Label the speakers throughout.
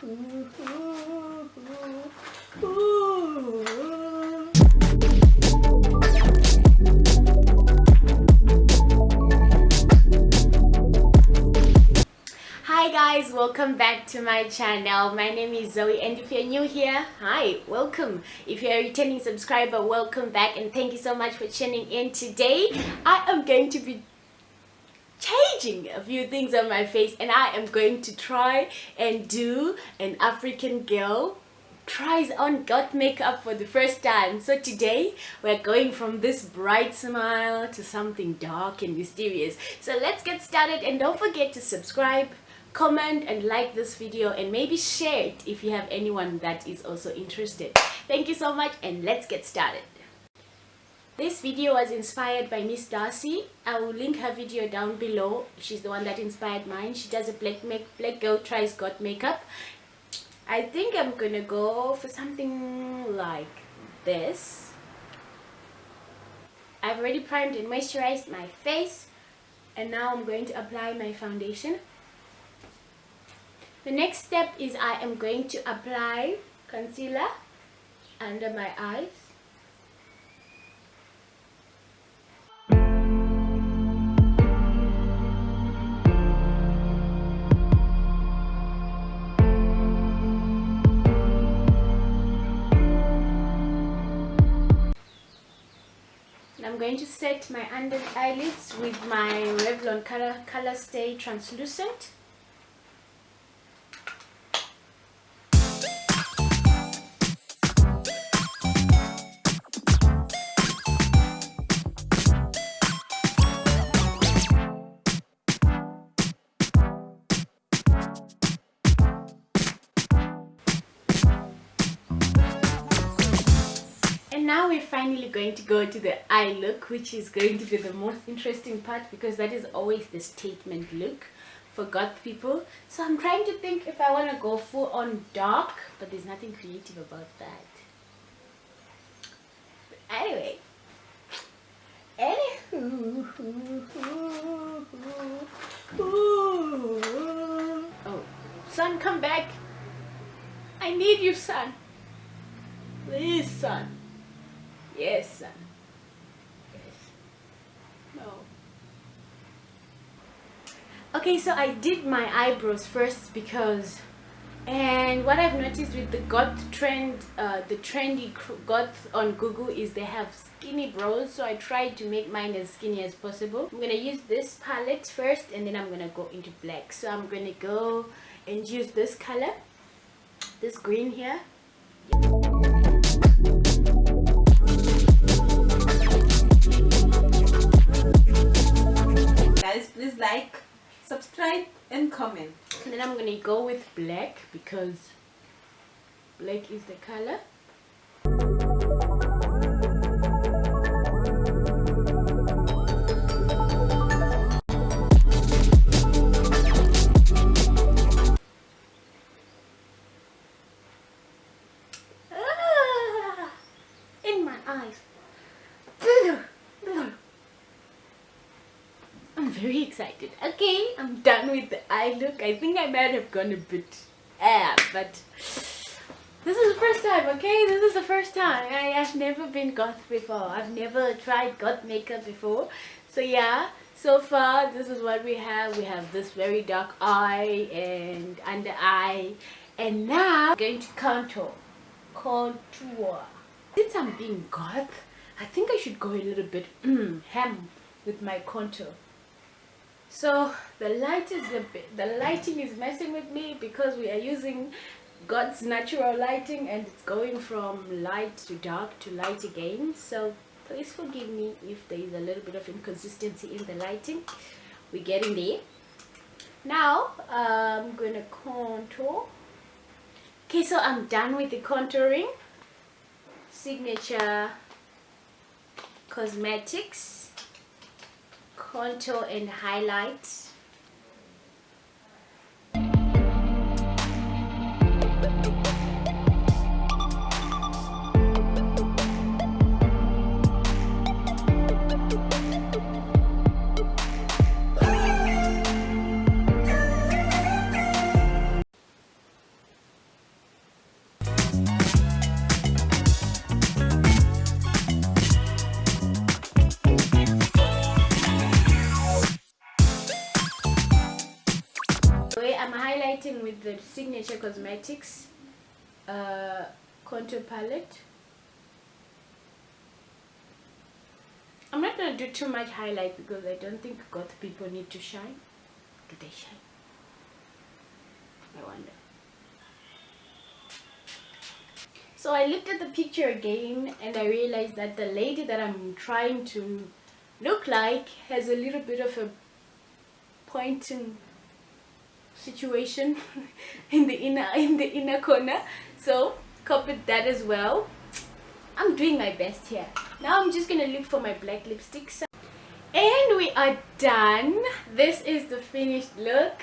Speaker 1: Hi guys, welcome back to my channel. My name is Zoe, and if you're new here, hi, welcome. If you're a returning subscriber, welcome back, and thank you so much for tuning in. Today I am going to be changing a few things on my face, and I am going to try and do an African girl tries on goth makeup for the first time. So today we're going from this bright smile to something dark and mysterious. So let's get started, and don't forget to subscribe, comment and like this video, and maybe share it if you have anyone that is also interested. Thank you so much, and let's get started. This video was inspired by Miss Darcy. I will link her video down below. She's the one that inspired mine. She does a black girl tries goth makeup. I think I'm gonna go for something like this. I've already primed and moisturized my face, and now I'm going to apply my foundation. The next step is I am going to apply concealer under my eyes. And I'm going to set my under eyelids with my Revlon Color Stay Translucent. And now we're finally going to go to the eye look, which is going to be the most interesting part, because that is always the statement look for goth people. So I'm trying to think if I want to go full on dark, but there's nothing creative about that. But anyway, oh, sun, come back. I need you, sun. Please, sun. Yes, son. Yes. No. Okay, so I did my eyebrows first because, and what I've noticed with the goth trend, the trendy goth on Google is they have skinny brows. So I tried to make mine as skinny as possible. I'm gonna use this palette first, and then I'm gonna go into black. So I'm gonna go and use this color, this green here.
Speaker 2: Guys, please like, subscribe and comment.
Speaker 1: And then I'm gonna go with black because black is the color. In my eyes. I'm very excited. Okay, I'm done with the eye look. I think I might have gone a bit but this is the first time, okay? This is the first time. I've never been goth before. I've never tried goth makeup before. So yeah, so far this is what we have. We have this very dark eye and under eye. And now I'm going to contour. Since I'm being goth, I think I should go a little bit ham with my contour. So the lighting is messing with me because we are using God's natural lighting, and it's going from light to dark to light again. So please forgive me if there is a little bit of inconsistency in the lighting. We're getting there. Now I'm gonna contour. Okay, so I'm done with the contouring. Signature Cosmetics contour and highlight. way, I'm highlighting with the Signature Cosmetics contour palette. I'm not gonna do too much highlight because I don't think goth people need to shine. Do they shine? I wonder. So I looked at the picture again and I realized that the lady that I'm trying to look like has a little bit of a pointing situation in the inner corner, so copied that as well. I'm doing my best here. Now I'm just gonna look for my black lipsticks and we are done. This is the finished look.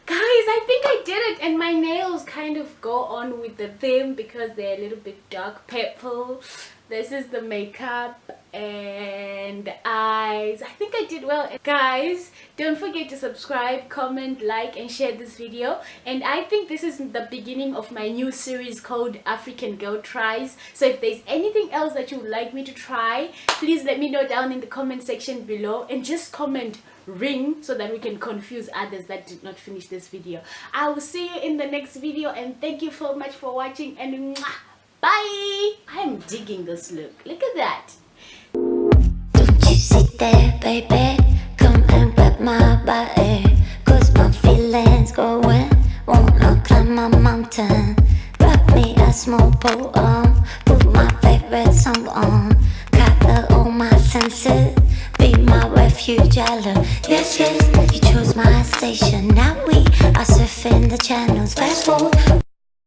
Speaker 1: Guys, I think I did it, and my nails kind of go on with the theme because they're a little bit dark purple. This is the makeup and the eyes. I think I did well. Guys, don't forget to subscribe, comment, like and share this video. And I think this is the beginning of my new series called African Girl Tries. So if there's anything else that you would like me to try, please let me know down in the comment section below, and just comment ring so that we can confuse others that did not finish this video. I will see you in the next video, and thank you so much for watching, and bye. I'm digging this look. Look at that.
Speaker 3: Don't you sit there, baby, come and grab my body, cause my feelings going, wanna climb my mountain. Grab me a small boat on, put my favorite song on, gather all my senses, be my refuge island. Yes, yes, you chose my station. Now we are surfing the channels. Fast forward.